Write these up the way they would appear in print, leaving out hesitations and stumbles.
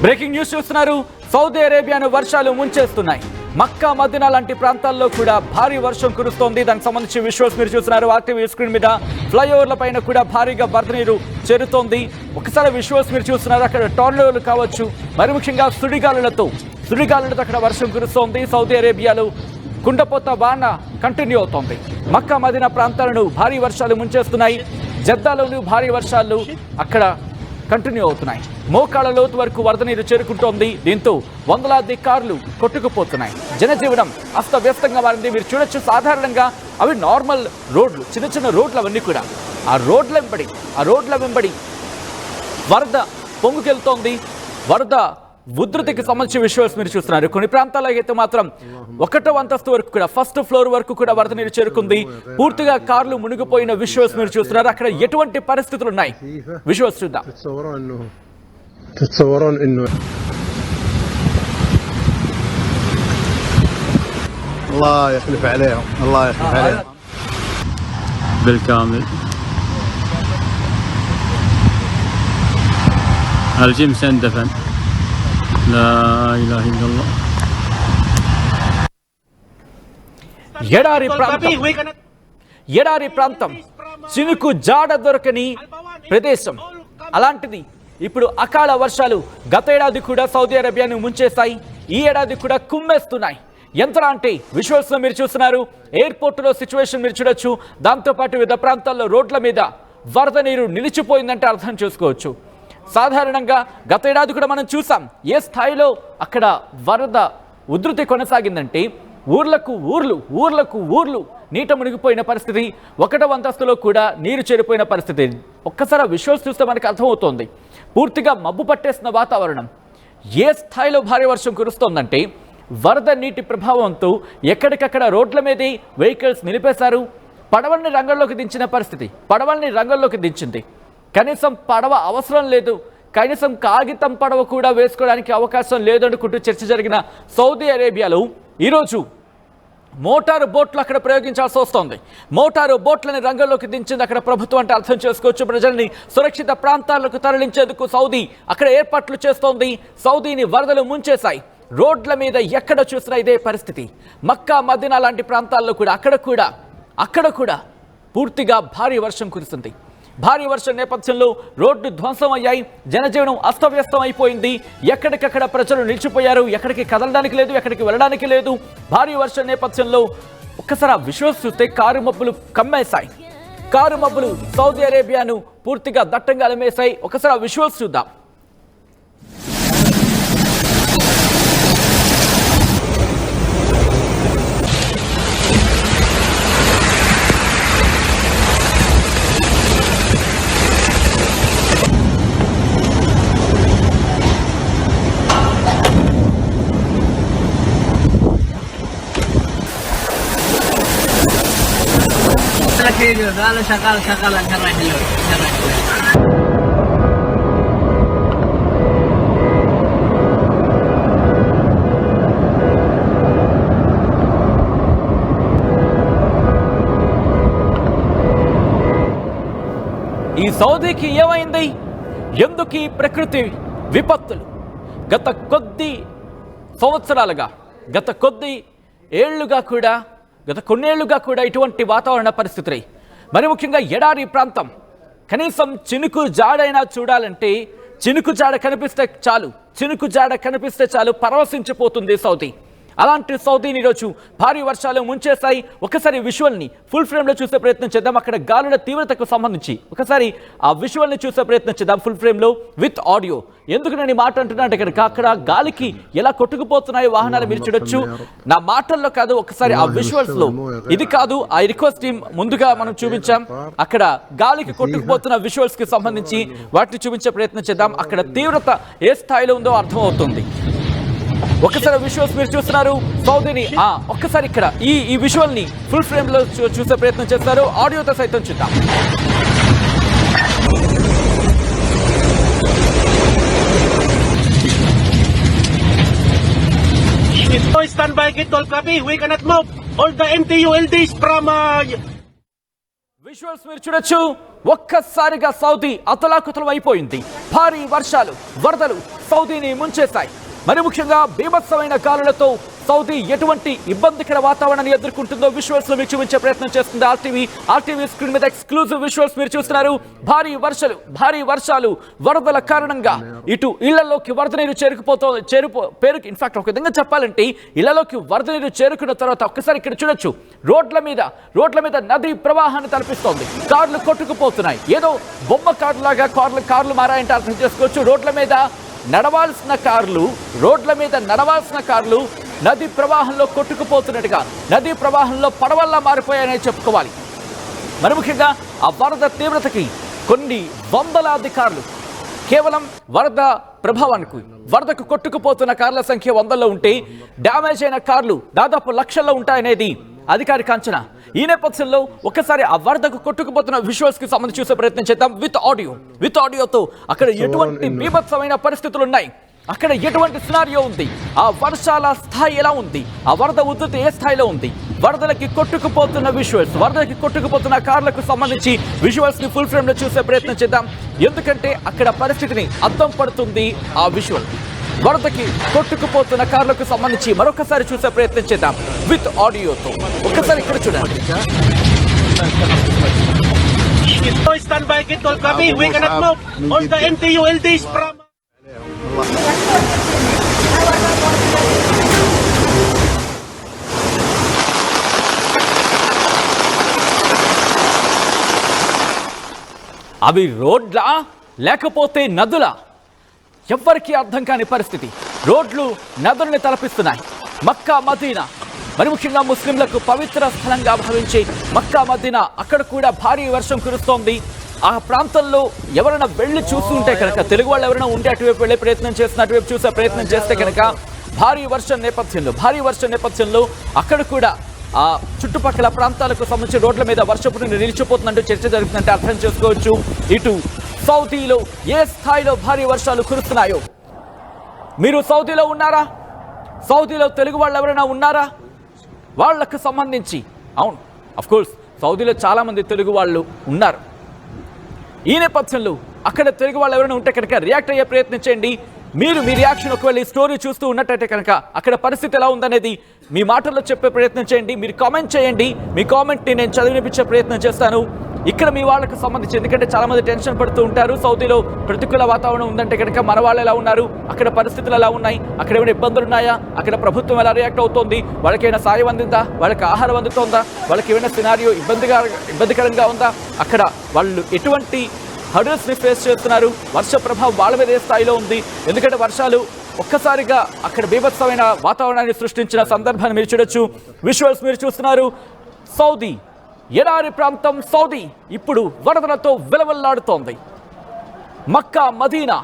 Breaking news చూస్తున్నారు. Saudi అరేబియాను వర్షాలు ముంచేస్తున్నాయి. మక్కా మదీనా లాంటి ప్రాంతాల్లో కూడా భారీ వర్షం కురుస్తోంది. దానికి సంబంధించి విజువల్స్ మీరు చూస్తున్నారు. ఆర్టీవీ స్క్రీన్ మీద ఫ్లైఓవర్ల పైన కూడా భారీగా వరద నీరు చేరుతోంది. ఒకసారి విజువల్స్ మీరు చూస్తున్నారు. అక్కడ టోర్నడోలు కావచ్చు, మరి ముఖ్యంగా సుడిగాలులతో అక్కడ వర్షం కురుస్తోంది. సౌదీ అరేబియాలో కుండపోత వాన కంటిన్యూ అవుతోంది. మక్కా మదీనా ప్రాంతాలను భారీ వర్షాలు ముంచేస్తున్నాయి. జద్దాలోని భారీ వర్షాలు అక్కడ కంటిన్యూ అవుతున్నాయి. మోకాళ్ళ లోతు వరకు వరద నీరు చేరుకుంటోంది. దీంతో వందలాది కార్లు కొట్టుకుపోతున్నాయి. జనజీవనం అస్తవ్యస్తంగా మారింది. మీరు చూడొచ్చు, సాధారణంగా అవి నార్మల్ రోడ్లు, చిన్న చిన్న రోడ్లు అవన్నీ కూడా. ఆ రోడ్ల వెంబడి వరద పొంగుకెళ్తోంది. వరద ఉధృతికి సంబంధించిన విజువల్స్ మీరు చూస్తున్నారు. కొన్ని ప్రాంతాల్లో అయితే మాత్రం 1వ అంతస్తు వరకు కూడా, ఫస్ట్ ఫ్లోర్ వరకు కూడా వరద నీరు చేరుకుంది. పూర్తిగా కార్లు మునిగిపోయిన విజువల్స్ మీరు చూస్తున్నారు. అక్కడ ఎటువంటి పరిస్థితులు ఉన్నాయి విజువల్స్ చూద్దాం. تتصورون انه الله يخلف عليهم بالكامل. الجيم سندفن لا اله الا الله. ఎడారి ప్రాంతం చినుకు జాడ దొరకని ప్రదేశం. అలాంటిది ఇప్పుడు అకాల వర్షాలు గత ఏడాది కూడా సౌదీ అరేబియాను ముంచేస్తాయి. ఈ ఏడాది కూడా కుమ్మేస్తున్నాయి. ఎంతలా అంటే విజువల్స్ లో మీరు చూస్తున్నారు. ఎయిర్పోర్టులో సిచ్యువేషన్ మీరు చూడొచ్చు. దాంతోపాటు వివిధ ప్రాంతాల్లో రోడ్ల మీద వరద నీరు నిలిచిపోయిందంటే అర్థం చేసుకోవచ్చు. సాధారణంగా గత ఏడాది కూడా మనం చూసాం ఏ స్థాయిలో అక్కడ వరద ఉధృతి కొనసాగిందంటే ఊర్లకు ఊర్లు నీట మునిగిపోయిన పరిస్థితి. 1వ అంతస్తులో కూడా నీరు చేరిపోయిన పరిస్థితి. ఒక్కసారి విజువల్స్ చూస్తే మనకు అర్థమవుతోంది. పూర్తిగా మబ్బు పట్టేసిన వాతావరణం. ఏ స్థాయిలో భారీ వర్షం కురుస్తోందంటే వరద నీటి ప్రభావంతో ఎక్కడికక్కడ రోడ్ల మీదే వెహికల్స్ నిలిపేశారు. పడవల్ని రంగంలోకి దించిన పరిస్థితి. పడవల్ని రంగంలోకి దించింది. కనీసం పడవ అవసరం లేదు, కనీసం కాగితం పడవ కూడా వేసుకోవడానికి అవకాశం లేదనుకుంటూ చర్చ జరిగిన సౌదీ అరేబియాలో ఈరోజు మోటారు బోట్లు అక్కడ ప్రయోగించాల్సి వస్తోంది. మోటారు బోట్లని రంగంలోకి దించింది అక్కడ ప్రభుత్వం అంటే అర్థం చేసుకోవచ్చు. ప్రజల్ని సురక్షిత ప్రాంతాలకు తరలించేందుకు సౌదీ అక్కడ ఏర్పాట్లు చేస్తోంది. సౌదీని వరదలు ముంచేశాయి. రోడ్ల మీద ఎక్కడ చూసినా ఇదే పరిస్థితి. మక్కా మదీనా లాంటి ప్రాంతాల్లో కూడా అక్కడ కూడా పూర్తిగా భారీ వర్షం కురుస్తుంది. భారీ వర్షం నేపథ్యంలో రోడ్డు ధ్వంసం అయ్యాయి. జనజీవనం అస్తవ్యస్తం అయిపోయింది. ఎక్కడికక్కడ ప్రజలు నిలిచిపోయారు. ఎక్కడికి కదలడానికి లేదు, ఎక్కడికి వెళ్ళడానికి లేదు. భారీ వర్షం నేపథ్యంలో ఒక్కసారి ఆ విజువల్స్ చూస్తే కారు మబ్బులు కమ్మేశాయి. కారు మబ్బులు సౌదీ అరేబియాను పూర్తిగా దట్టంగా అలమేశాయి. ఒకసారి ఆ విజువల్స్ చూద్దాం. قالوا شغال انت رايح اللون. ఈ సౌదీకి ఏమైంది? ఎందుకు ఈ ప్రకృతి విపత్తులు? గత కొద్ది సంవత్సరాలుగా, గత కొన్నేళ్లుగా కూడా ఇటువంటి వాతావరణ పరిస్థితులే. మరి ముఖ్యంగా ఎడారి ప్రాంతం. కనీసం చినుకు జాడైనా చూడాలంటే చినుకు జాడ కనిపిస్తే చాలు పరవశించిపోతుంది సౌదీ. అలాంటి సౌదీని ఈరోజు భారీ వర్షాలు ముంచేశాయి. ఒకసారి విజువల్ని ఫుల్ ఫ్రేమ్లో చూసే ప్రయత్నం చేద్దాం. అక్కడ గాలుల తీవ్రతకు సంబంధించి ఒకసారి ఆ విజువల్ని చూసే ప్రయత్నం చేద్దాం ఫుల్ ఫ్రేమ్లో విత్ ఆడియో. ఎందుకు నేను ఈ మాట అంటున్నా అంటే అక్కడ గాలికి ఎలా కొట్టుకుపోతున్నాయో వాహనాలు మీరు చూడొచ్చు. నా మాటల్లో కాదు, ఒకసారి ఆ విజువల్స్ లో. ఇది కాదు, ఆ రిక్వెస్ట్ టీం ముందుగా మనం చూపించాం. అక్కడ గాలికి కొట్టుకుపోతున్న విజువల్స్ కి సంబంధించి వాటిని చూపించే ప్రయత్నం చేద్దాం. అక్కడ తీవ్రత ఏ స్థాయిలో ఉందో అర్థమవుతుంది. ఒక్కసారి విజువల్స్ మీరు చూస్తున్నారు. సౌదీని ఒక్కసారి ఇక్కడ ఈ విజువల్ ని ఫుల్ ఫ్రేమ్ లో చూసే ప్రయత్నం చేస్తారు. ఆడియోతో సైతం చూద్దాం. Stand by, get all copy. We cannot move. All the MTU LDs from visuals మీరు చూడొచ్చు. ఒక్కసారిగా సౌదీ అతలాకుతలం అయిపోయింది. భారీ వర్షాలు, వరదలు సౌదీని ముంచేశాయి. మరి ముఖ్యంగా బీభత్సమైన గాలులతో సౌదీ ఎటువంటి ఇబ్బందికర వాతావరణాన్ని ఎదుర్కొంటుందో విజువల్స్ లో మీకు చూపించే ప్రయత్నం చేస్తుంది ఆర్టీవీ స్క్రీన్ మీద ఎక్స్క్లూజివ్ విజువల్స్ మీరు చూస్తున్నారు. భారీ వర్షాలు వరదల కారణంగా ఇటు ఇళ్లలోకి వరద నీరు పేరుకి ఇన్ఫాక్ట్ ఒక విధంగా చెప్పాలంటే ఇళ్లలోకి వరద నీరు చేరుకున్న తర్వాత ఒక్కసారి ఇక్కడ చూడొచ్చు, రోడ్ల మీద నది ప్రవాహాన్ని తలపిస్తోంది. కార్లు కొట్టుకుపోతున్నాయి. ఏదో బొమ్మ కార్లు లాగా కార్లు మారాయంటే అర్థం చేసుకోవచ్చు. రోడ్ల మీద నడవాల్సిన కార్లు నది ప్రవాహంలో కొట్టుకుపోతున్నట్టుగా, నదీ ప్రవాహంలో పడవల్లా మారిపోయాయని చెప్పుకోవాలి. మరి ముఖ్యంగా ఆ వరద తీవ్రతకి కొన్ని వందలాది కార్లు కేవలం వరద ప్రభావానికి, వరదకు కొట్టుకుపోతున్న కార్ల సంఖ్య వందల్లో ఉంటే డ్యామేజ్ అయిన కార్లు దాదాపు లక్షల్లో ఉంటాయనేది అధికారిక అంచనా. ఈ నేపథ్యంలో ఒకసారి ఆ వరదకు కొట్టుకుపోతున్న విజువల్స్ కి సంబంధించి చూసే ప్రయత్నం చేద్దాం విత్ ఆడియోతో. అక్కడ ఎటువంటి బీభత్సమైన పరిస్థితులు ఉన్నాయి, అక్కడ ఎటువంటి సినారియో ఉంది, ఆ వర్షాల స్థాయి ఎలా ఉంది, ఆ వరద ఉధృతి ఏ స్థాయిలో ఉంది, వరదలకి కొట్టుకుపోతున్న విజువల్స్, వరదలకి కొట్టుకుపోతున్న కార్లకు సంబంధించి విజువల్స్ ని ఫుల్ ఫ్రేమ్ లో చూసే ప్రయత్నం చేద్దాం. ఎందుకంటే అక్కడ పరిస్థితిని అద్దం పడుతుంది ఆ విజువల్. వరదకి కొట్టుకుపోతున్న కార్లకు సంబంధించి మరొకసారి చూసే ప్రయత్నం చేద్దాం విత్ ఆడియోతో. ఒక్కసారి ఇక్కడ చూడండి. Stand by, get all kami. We cannot move. All the MTULDs from... అవి రోడ్లా లేకపోతే నదులా? ఎవ్వరికీ అర్థం కాని పరిస్థితి. రోడ్లు నదుల్ని తలపిస్తున్నాయి. మక్కా మదీనా, మరి ముఖ్యంగా ముస్లింలకు పవిత్ర స్థలంగా భావించే మక్కా మదీనా, అక్కడ కూడా భారీ వర్షం కురుస్తోంది. ఆ ప్రాంతంలో ఎవరైనా వెళ్ళి చూస్తుంటే కనుక, తెలుగు వాళ్ళు ఎవరైనా ఉంటే అటువైపు వెళ్ళే ప్రయత్నం చేస్తున్న, అటువైపు చూసే ప్రయత్నం చేస్తే కనుక భారీ వర్షం నేపథ్యంలో అక్కడ కూడా ఆ చుట్టుపక్కల ప్రాంతాలకు సంబంధించి రోడ్ల మీద వర్షపు నీరు నిలిచిపోతుందంటూ చర్చ జరుగుతుందంటే అర్థం చేసుకోవచ్చు. ఇటు సౌదీలో ఏ స్థాయిలో భారీ వర్షాలు కురుస్తున్నాయో. మీరు సౌదీలో ఉన్నారా? సౌదీలో తెలుగు వాళ్ళు ఎవరైనా ఉన్నారా? వాళ్లకు సంబంధించి అవును, అఫ్కోర్స్ సౌదీలో చాలామంది తెలుగు వాళ్ళు ఉన్నారు. ఈ నేపథ్యంలో అక్కడ తెలుగు వాళ్ళు ఎవరైనా ఉంటే కనుక రియాక్ట్ అయ్యే ప్రయత్నం చేయండి. మీ రియాక్షన్ ఒకవేళ ఈ స్టోరీ చూస్తూ ఉన్నట్టయితే కనుక అక్కడ పరిస్థితి ఎలా ఉందనేది మీ మాటల్లో చెప్పే ప్రయత్నం చేయండి. మీరు కామెంట్ చేయండి. మీ కామెంట్ని నేను చదివినిపించే ప్రయత్నం చేస్తాను. ఇక్కడ మీ వాళ్ళకు సంబంధించి, ఎందుకంటే చాలా మంది టెన్షన్ పడుతూ ఉంటారు. సౌదీలో ప్రతికూల వాతావరణం ఉందంటే కనుక మన వాళ్ళు ఎలా ఉన్నారు, అక్కడ పరిస్థితులు ఎలా ఉన్నాయి, అక్కడ ఏమైనా ఇబ్బందులు ఉన్నాయా, అక్కడ ప్రభుత్వం ఎలా రియాక్ట్ అవుతోంది, వాళ్ళకైనా సాయం అందిందా, వాళ్ళకి ఆహారం అందుతోందా, వాళ్ళకి ఏమైనా సినారియో ఇబ్బందికరంగా ఉందా, అక్కడ వాళ్ళు ఎటువంటి హర్డల్స్ని ఫేస్ చేస్తున్నారు, వర్ష ప్రభావం వాళ్ళ మీద ఏ స్థాయిలో ఉంది. ఎందుకంటే వర్షాలు ఒక్కసారిగా అక్కడ బీభత్సమైన వాతావరణాన్ని సృష్టించిన సందర్భాన్ని మీరు చూడొచ్చు. విజువల్స్ మీరు చూస్తున్నారు. సౌదీ ఎడారి ప్రాంతం సౌదీ ఇప్పుడు వరదలతో విలవల్లాడుతోంది. మక్కా మదీనా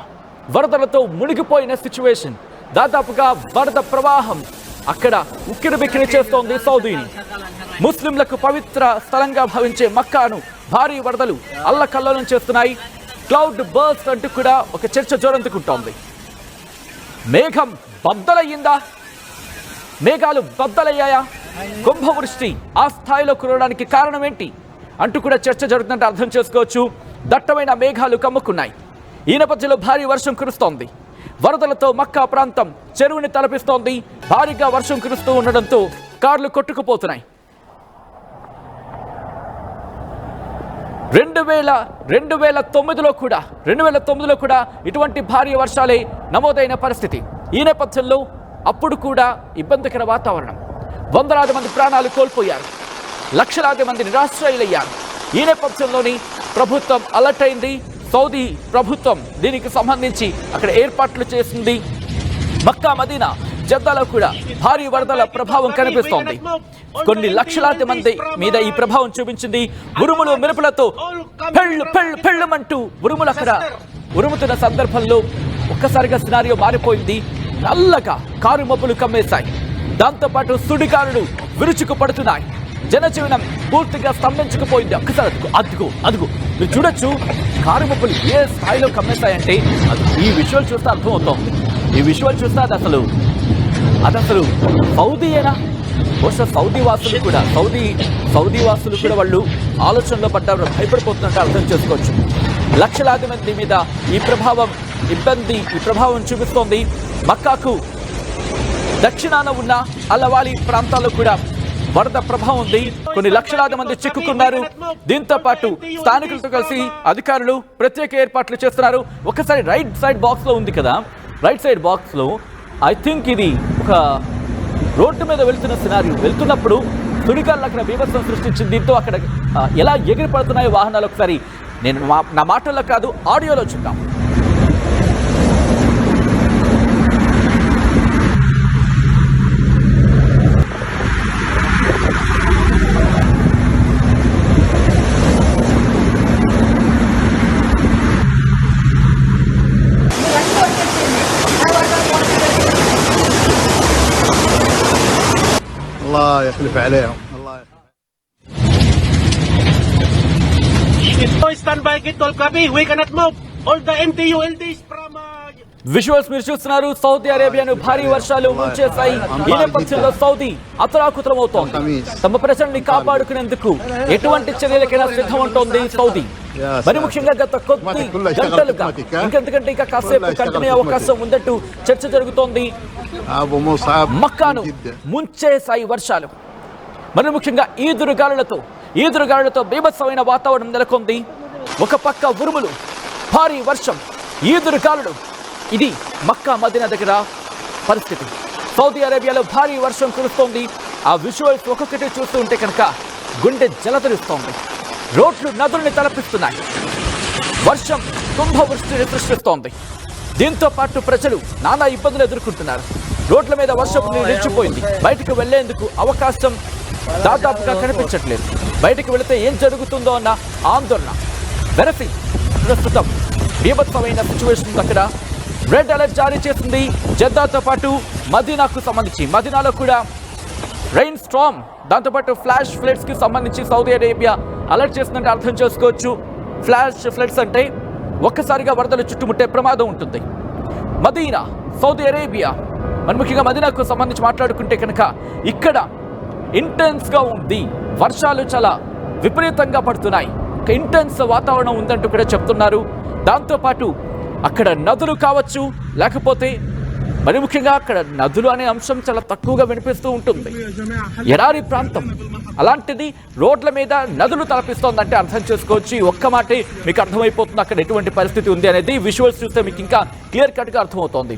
వరదలతో మునిగిపోయిన సిచ్యువేషన్. దాదాపుగా వరద ప్రవాహం అక్కడ ఉక్కిరిబిక్కిరి చేస్తోంది సౌదీని. ముస్లింలకు పవిత్ర స్థలంగా భావించే మక్కాను భారీ వరదలు అల్లకల్లోలం చేస్తున్నాయి. క్లౌడ్ బర్స్ట్ అంటూ కూడా ఒక చర్చ జోరందుకుంటోంది. మేఘం బద్దలయ్యిందా? మేఘాలు బద్దలయ్యాయా? కుంభవృష్టి ఆ స్థాయిలో కురవడానికి కారణం ఏంటి అంటూ కూడా చర్చ జరుగుతుందంటే అర్థం చేసుకోవచ్చు. దట్టమైన మేఘాలు కమ్ముకున్నాయి. ఈ నేపథ్యంలో భారీ వర్షం కురుస్తోంది. వరదలతో మక్కా ప్రాంతం చెరువుని తలపిస్తోంది. భారీగా వర్షం కురుస్తూ ఉండడంతో కార్లు కొట్టుకుపోతున్నాయి. 2009లో కూడా ఇటువంటి భారీ వర్షాలే నమోదైన పరిస్థితి. ఈ నేపథ్యంలో అప్పుడు కూడా ఇబ్బందికర వాతావరణం. వందలాది మంది ప్రాణాలు కోల్పోయారు. లక్షలాది మంది నిరాశ్రయులయ్యారు. ఈ నేపథ్యంలోని ప్రభుత్వం అలర్ట్ అయింది. సౌదీ ప్రభుత్వం దీనికి సంబంధించి అక్కడ ఏర్పాట్లు చేసింది. మక్కా మదీనా జద్దాలో కూడా భారీ వరదల ప్రభావం కనిపిస్తోంది. కొన్ని లక్షలాది మంది మీద ఈ ప్రభావం చూపించింది. ఉరుములు మెరుపులతో పెళ్ళమంటూ ఉరుములు అక్కడ ఉరుముతున్న సందర్భంలో ఒక్కసారిగా సినారియో మారిపోయింది. నల్లగా కారు మబ్బులు కమ్మేశాయి. దాంతోపాటు సుడిగాలులు విరుచుకు పడుతున్నాయి. జనజీవనం పూర్తిగా స్తంభించుకుపోయింది. ఒక్కసారి అదుగు మీరు చూడొచ్చు, కారు మబ్బులు ఏ స్థాయిలో కమ్మేస్తాయంటే ఈ విజువల్ చూస్తే అర్థమవుతోంది. ఈ విజువల్ చూస్తే అది అసలు సౌదీయేనా? బహుశా సౌదీ వాసులు కూడా వాళ్ళు ఆలోచనలో పడ్డారు, భయపడిపోతున్నట్టు అర్థం చేసుకోవచ్చు. లక్షలాది మంది మీద ఈ ప్రభావం చూపిస్తోంది. మక్కాకు దక్షిణాన ఉన్న అలవాలి ప్రాంతాల్లో కూడా వరద ప్రభావం ఉంది. కొన్ని లక్షలాది మంది చిక్కుకున్నారు. దీంతో పాటు స్థానికులతో కలిసి అధికారులు ప్రత్యేక ఏర్పాట్లు చేస్తున్నారు. ఒకసారి రైట్ సైడ్ బాక్స్ లో ఉంది కదా, రైట్ సైడ్ బాక్స్ లో ఐ థింక్ ఇది ఒక రోడ్డు మీద వెళ్తున్న సినారియో. వెళ్తున్నప్పుడు సుడిగాలు అక్కడ బీభత్సం సృష్టించింది. దీంతో అక్కడ ఎలా ఎగిరి పడుతున్నాయి వాహనాలు ఒకసారి నేను నా మాటల్లో కాదు ఆడియోలో చూద్దాం. الله يخلف عليهم. الله Stand by Kitol Krabi. We cannot move. All the MTU LDs from visuals మీరు చూస్తున్నారు. సౌదీ అరేబియాను భారీ వర్షాలు ముంచేశాయి. ఈ నేపథ్యంలో సౌదీ అతలాకుతలమవుతోంది. తమ ప్రజల్ని కాపాడుకునేందుకు ఎటువంటి చర్యలకైనా సిద్ధమంటోంది సౌదీ. మరి ముఖ్యంగా గత కొద్ది గంటలుగా ఇంకెందుకంటే ఇంకా కాసేపు కంటిన్యూ అవకాశం ఉందంటూ చర్చ జరుగుతోంది. మక్కాను ముంచేశాయి వర్షాలు. మరి ముఖ్యంగా ఈదురుగాలులతో బీభత్సమైన వాతావరణం నెలకొంది. ఒక పక్క ఉరుములు, భారీ వర్షం, ఈదురుగాలులు. ఇది మక్కా మదీనా దగ్గర పరిస్థితి. సౌదీ అరేబియాలో భారీ వర్షం కురుస్తోంది. ఆ విజువల్స్ ఒక్కొక్కటి చూస్తూ ఉంటే కనుక గుండె జలధరిస్తోంది. రోడ్లు నదుల్ని తలపిస్తున్నాయి. వర్షం కుంభవృష్టిని సృష్టిస్తోంది. దీంతో పాటు ప్రజలు నానా ఇబ్బందులు ఎదుర్కొంటున్నారు. రోడ్ల మీద వర్షపు నీరు నిలిచిపోయింది. బయటకు వెళ్లేందుకు అవకాశం దాదాపుగా కనిపించట్లేదు. బయటకు వెళితే ఏం జరుగుతుందో అన్న ఆందోళన. వెరసి ప్రస్తుతం బీభత్సమైన సిచ్యువేషన్ అక్కడ. రెడ్ అలర్ట్ జారీ చేసింది జెద్దాతో పాటు మదీనాకు సంబంధించి. మదీనాలో కూడా రెయిన్ స్టార్మ్, దాంతోపాటు ఫ్లాష్ ఫ్లడ్స్ కి సంబంధించి సౌదీ అరేబియా అలర్ట్ చేసిందంటే అర్థం చేసుకోవచ్చు. ఫ్లాష్ ఫ్లడ్స్ అంటే ఒక్కసారిగా వరదలు చుట్టుముట్టే ప్రమాదం ఉంటుంది. మదీనా, సౌదీ అరేబియా, మరి ముఖ్యంగా మదీనాకు సంబంధించి మాట్లాడుకుంటే కనుక ఇక్కడ ఇంటెన్స్గా ఉంది. వర్షాలు చాలా విపరీతంగా పడుతున్నాయి. ఒక ఇంటెన్స్ వాతావరణం ఉందంటూ కూడా చెప్తున్నారు. దాంతోపాటు అక్కడ నదులు కావచ్చు, లేకపోతే మరి ముఖ్యంగా అక్కడ నదులు అనే అంశం చాలా తక్కువగా వినిపిస్తూ ఉంటుంది. ఎడారి ప్రాంతం, అలాంటిది రోడ్ల మీద నదులు తలపిస్తోందంటే అర్థం చేసుకోవచ్చు. ఈ ఒక్క మాటే మీకు అర్థమైపోతుంది అక్కడ ఎటువంటి పరిస్థితి ఉంది అనేది. విజువల్స్ చూస్తే మీకు ఇంకా క్లియర్ కట్ గా అర్థమవుతోంది.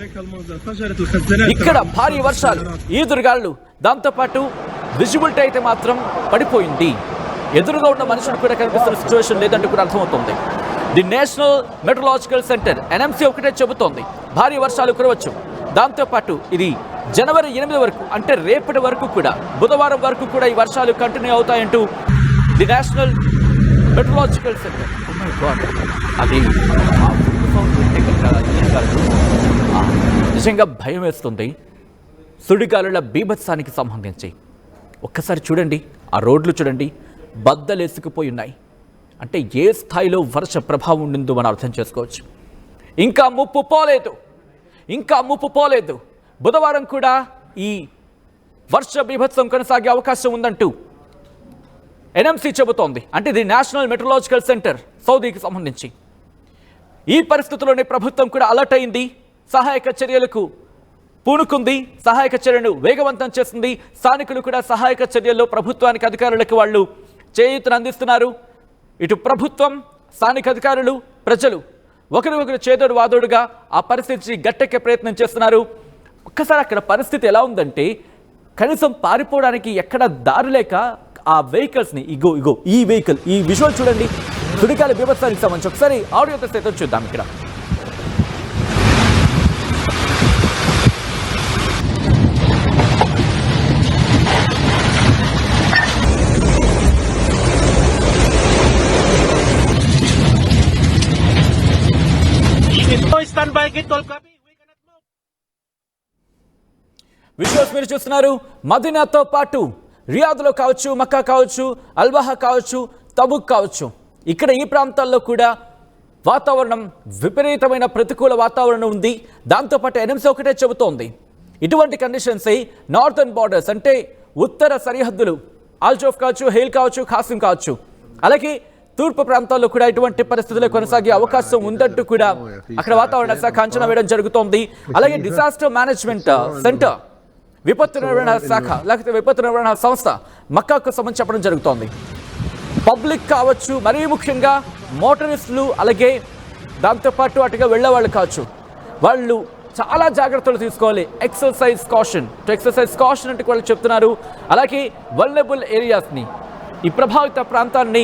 ఇక్కడ భారీ వర్షాలు, ఈదురుగాళ్ళు, దాంతోపాటు విజిబిలిటీ అయితే మాత్రం పడిపోయింది. ఎదురుగా ఉన్న మనుషులు కూడా కనిపిస్తున్న సిచ్యువేషన్ లేదంటూ కూడా అర్థమవుతుంది. The national meteorological centre NMC ఒకటే చెబుతోంది భారీ వర్షాలు కురవచ్చు. దాంతోపాటు ఇది జనవరి 8 వరకు, అంటే రేపటి వరకు కూడా, బుధవారం వరకు కూడా ఈ వర్షాలు కంటిన్యూ అవుతాయంటూ ది నేషనల్ మెట్రలాజికల్ సెంటర్. అది నిజంగా భయం వేస్తుంది. సుడిగాలుల బీభత్సానికి సంబంధించి ఒక్కసారి చూడండి, ఆ రోడ్లు చూడండి, బద్దలేసుకుపోయి ఉన్నాయి. అంటే ఏ స్థాయిలో వర్ష ప్రభావం ఉండిందో మనం అర్థం చేసుకోవచ్చు. ఇంకా ముప్పు పోలేదు. బుధవారం కూడా ఈ వర్ష బీభత్సం కొనసాగే అవకాశం ఉందంటూ NMC చెబుతోంది. అంటే ఇది నేషనల్ మెట్రలాజికల్ సెంటర్ సౌదీకి సంబంధించి. ఈ పరిస్థితుల్లోనే ప్రభుత్వం కూడా అలర్ట్ అయింది. సహాయక చర్యలకు పూనుకుంది. సహాయక చర్యను వేగవంతం చేస్తుంది. స్థానికులు కూడా సహాయక చర్యల్లో ప్రభుత్వానికి, అధికారులకు వాళ్ళు చేయూతను అందిస్తున్నారు. ఇటు ప్రభుత్వం, స్థానిక అధికారులు, ప్రజలు ఒకరికొకరు చేదోడు వాదోడుగా ఆ పరిస్థితి గట్టెక్కే ప్రయత్నం చేస్తున్నారు. ఒక్కసారి అక్కడ పరిస్థితి ఎలా ఉందంటే కనీసం పారిపోవడానికి ఎక్కడ దారి లేక ఆ వెహికల్స్ని ఇగో ఈ వెహికల్, ఈ విజువల్ చూడండి. సుడిగాల బీభత్సానికి సంబంధించి ఒకసారి ఆడియోతో సైతం చూద్దాం. ఇక్కడ stand by Kitol Krabi. We cannot move. Visuals మీరు చూస్తున్నారు. మదీనాతో పాటు రియాద్లో కావచ్చు, మక్కా కావచ్చు, అల్బహా కావచ్చు, తబుక్ కావచ్చు, ఇక్కడ ఈ ప్రాంతాల్లో కూడా వాతావరణం విపరీతమైన ప్రతికూల వాతావరణం ఉంది. దాంతోపాటు NMC ఒకటే చెబుతోంది ఇటువంటి కండిషన్స్ నార్థన్ బార్డర్స్, అంటే ఉత్తర సరిహద్దులు ఆల్జోఫ్ కావచ్చు, హెయిల్ కావచ్చు, ఖాసిం కావచ్చు, అలాగే తూర్పు ప్రాంతాల్లో కూడా ఇటువంటి పరిస్థితులు కొనసాగే అవకాశం ఉందంటూ కూడా అక్కడ వాతావరణ శాఖ అంచనా వేయడం జరుగుతోంది. అలాగే డిజాస్టర్ మేనేజ్మెంట్ సెంటర్, విపత్తు నిర్వహణ శాఖ లేకపోతే విపత్తు నిర్వహణ సంస్థ మక్కాకు సంబంధించి చెప్పడం జరుగుతోంది. పబ్లిక్ కావచ్చు, మరీ ముఖ్యంగా మోటరిస్టులు, అలాగే దాంతోపాటు అటుగా వెళ్ళేవాళ్ళు కావచ్చు, వాళ్ళు చాలా జాగ్రత్తలు తీసుకోవాలి. ఎక్సర్సైజ్ కాషన్ అంటే వాళ్ళు చెప్తున్నారు. అలాగే వల్నరబుల్ ఏరియాస్ని, ఈ ప్రభావిత ప్రాంతాన్ని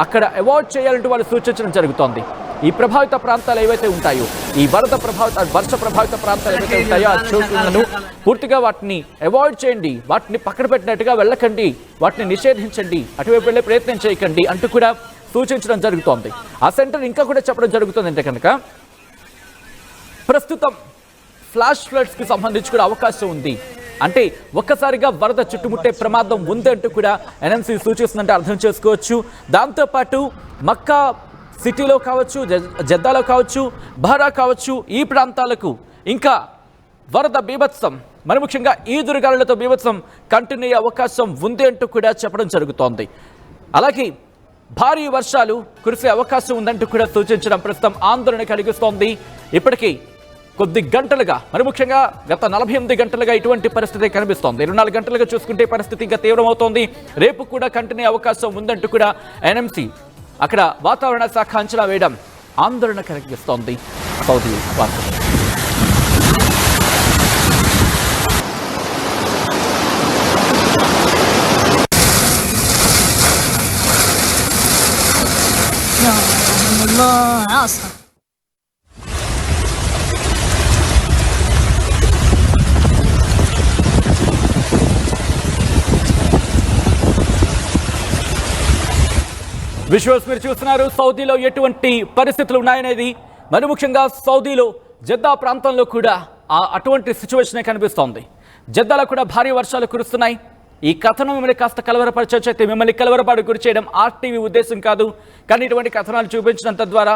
అక్కడ అవాయిడ్ చేయాలంటూ వాళ్ళు సూచించడం జరుగుతోంది. ఈ ప్రభావిత ప్రాంతాలు ఏవైతే ఉంటాయో, ఈ వర్ష ప్రభావిత ప్రాంతాలు ఏవైతే ఉంటాయో ఆ చోట్లను పూర్తిగా వాటిని అవాయిడ్ చేయండి, వాటిని పక్కన పెట్టినట్టుగా వెళ్ళకండి, వాటిని నిషేధించండి, అటువైపు వెళ్ళే ప్రయత్నం చేయకండి అంటూ కూడా సూచించడం జరుగుతోంది. ఆ సెంటర్ ఇంకా కూడా చెప్పడం జరుగుతుంది అంటే కనుక ప్రస్తుతం ఫ్లాష్ ఫ్లడ్స్కి సంబంధించి కూడా అవకాశం ఉంది. అంటే ఒక్కసారిగా వరద చుట్టుముట్టే ప్రమాదం ఉందంటూ కూడా ఎన్ఎంసీ సూచిస్తుందంటే అర్థం చేసుకోవచ్చు. దాంతోపాటు మక్కా సిటీలో కావచ్చు, జద్దాలో కావచ్చు, బహరా కావచ్చు, ఈ ప్రాంతాలకు ఇంకా వరద బీభత్సం, మరి ముఖ్యంగా ఈదురుగాలులతో బీభత్సం కంటిన్యూ అయ్యే అవకాశం ఉంది అంటూ కూడా చెప్పడం జరుగుతోంది. అలాగే భారీ వర్షాలు కురిసే అవకాశం ఉందంటూ కూడా సూచించడం ప్రస్తుతం ఆందోళన కలిగిస్తోంది. ఇప్పటికీ కొద్ది గంటలుగా, మరి ముఖ్యంగా గత 48 గంటలుగా ఇటువంటి పరిస్థితి కనిపిస్తోంది. 24 గంటలుగా చూసుకుంటే పరిస్థితి ఇంకా తీవ్రమవుతోంది. రేపు కూడా కంటిన్యూ అవకాశం ఉందంటూ కూడా ఎన్ఎంసీ అక్కడ వాతావరణ శాఖ అంచనా వేయడం ఆందోళన కలిగిస్తోంది సౌదీ వార్తలు. విజువల్స్ మీరు చూస్తున్నారు. సౌదీలో ఎటువంటి పరిస్థితులు ఉన్నాయనేది, మరి ముఖ్యంగా సౌదీలో జద్దా ప్రాంతంలో కూడా అటువంటి సిచ్యువేషనే కనిపిస్తోంది. జద్దాలో కూడా భారీ వర్షాలు కురుస్తున్నాయి. ఈ కథనం మిమ్మల్ని కాస్త కలవరపరచవచ్చు, అయితే మిమ్మల్ని కలవరపాటు గురి చేయడం ఆర్టీవీ ఉద్దేశం కాదు. కానీ ఇటువంటి కథనాలు చూపించినంత ద్వారా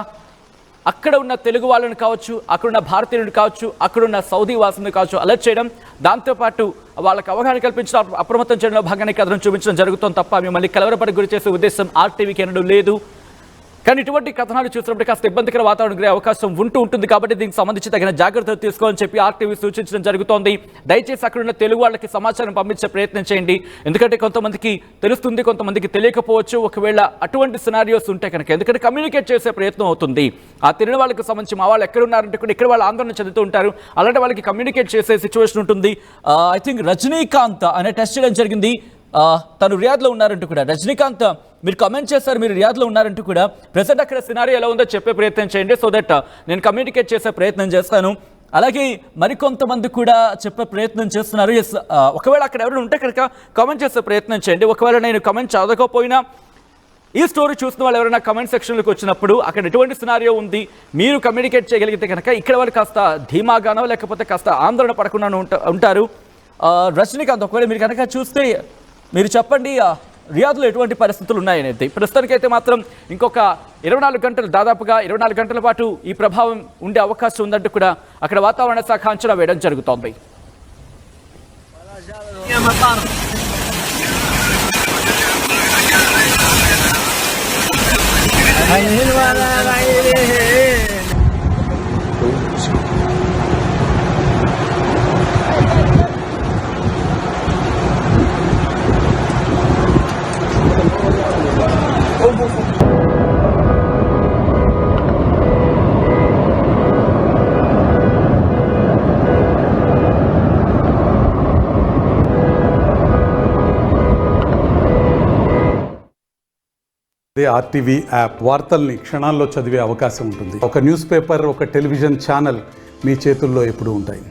అక్కడ ఉన్న తెలుగు వాళ్ళని కావచ్చు, అక్కడున్న భారతీయులను కావచ్చు, అక్కడున్న సౌదీ వాసులను కావచ్చు అలర్ట్ చేయడం, దాంతోపాటు వాళ్ళకి అవగాహన కల్పించడం, అప్రమత్తం చేయడంలో భాగాన్ని కథనం చూపించడం జరుగుతుంది తప్ప మిమ్మల్ని కలవరపడి గురి చేసే ఉద్దేశం ఆర్టీవీకి ఎన్నడూ లేదు. కానీ ఇటువంటి కథనాలు చూసినప్పుడు కాస్త ఇబ్బందికర వాతావరణం గురే అవకాశం ఉంటుంది. కాబట్టి దీనికి సంబంధించి తగిన జాగ్రత్తలు తీసుకోవాలని చెప్పి ఆర్టీవీ సూచించడం జరుగుతోంది. దయచేసి అక్కడున్న తెలుగు వాళ్ళకి సమాచారం పంపించే ప్రయత్నం చేయండి. ఎందుకంటే కొంతమందికి తెలుస్తుంది, కొంతమందికి తెలియకపోవచ్చు. ఒకవేళ అటువంటి సినారియోస్ ఉంటే కనుక, ఎందుకంటే కమ్యూనికేట్ చేసే ప్రయత్నం అవుతుంది. ఆ తెలియని వాళ్ళకి సంబంధించి మా వాళ్ళు ఎక్కడ ఉన్నారంటే కూడా ఇక్కడ వాళ్ళు ఆందోళన చెందుతూ ఉంటారు. అలాంటి వాళ్ళకి కమ్యూనికేట్ చేసే సిచ్యువేషన్ ఉంటుంది. ఐ థింక్ రజనీకాంత్ అనే టెస్ట్ చేయడం జరిగింది. తను రియాద్లో ఉన్నారంటూ కూడా, రజనీకాంత్ మీరు కమెంట్ చేస్తారు, మీరు రియాద్లో ఉన్నారంటూ కూడా, ప్రెసెంట్ అక్కడ సినారియో ఎలా ఉందో చెప్పే ప్రయత్నం చేయండి. సో దట్ నేను కమ్యూనికేట్ చేసే ప్రయత్నం చేస్తాను. అలాగే మరికొంతమంది కూడా చెప్పే ప్రయత్నం చేస్తున్నారు. ఎస్, ఒకవేళ అక్కడ ఎవరైనా ఉంటే కనుక కమెంట్ చేసే ప్రయత్నం చేయండి. ఒకవేళ నేను కమెంట్ చదవకపోయినా ఈ స్టోరీ చూసిన వాళ్ళు ఎవరైనా కమెంట్ సెక్షన్లోకి వచ్చినప్పుడు అక్కడ ఎటువంటి సినారియో ఉంది మీరు కమ్యూనికేట్ చేయగలిగితే కనుక ఇక్కడ వాళ్ళు కాస్త ధీమాగానో లేకపోతే కాస్త ఆందోళన పడకుండా ఉంటారు. రజనీకాంత్, ఒకవేళ మీరు కనుక చూస్తే మీరు చెప్పండి రియాద్లో ఎటువంటి పరిస్థితులు ఉన్నాయనేది. ప్రస్తుతానికైతే మాత్రం ఇంకొక 24 గంటలు, దాదాపుగా 24 గంటల పాటు ఈ ప్రభావం ఉండే అవకాశం ఉందంటూ కూడా అక్కడ వాతావరణ శాఖ అంచనా వేయడం జరుగుతోంది. ఆర్టీవీ యాప్ వార్తల్ని క్షణాల్లో చదివే అవకాశం ఉంటుంది. ఒక న్యూస్ పేపర్, ఒక టెలివిజన్ ఛానల్ మీ చేతుల్లో ఎప్పుడూ ఉంటాయి.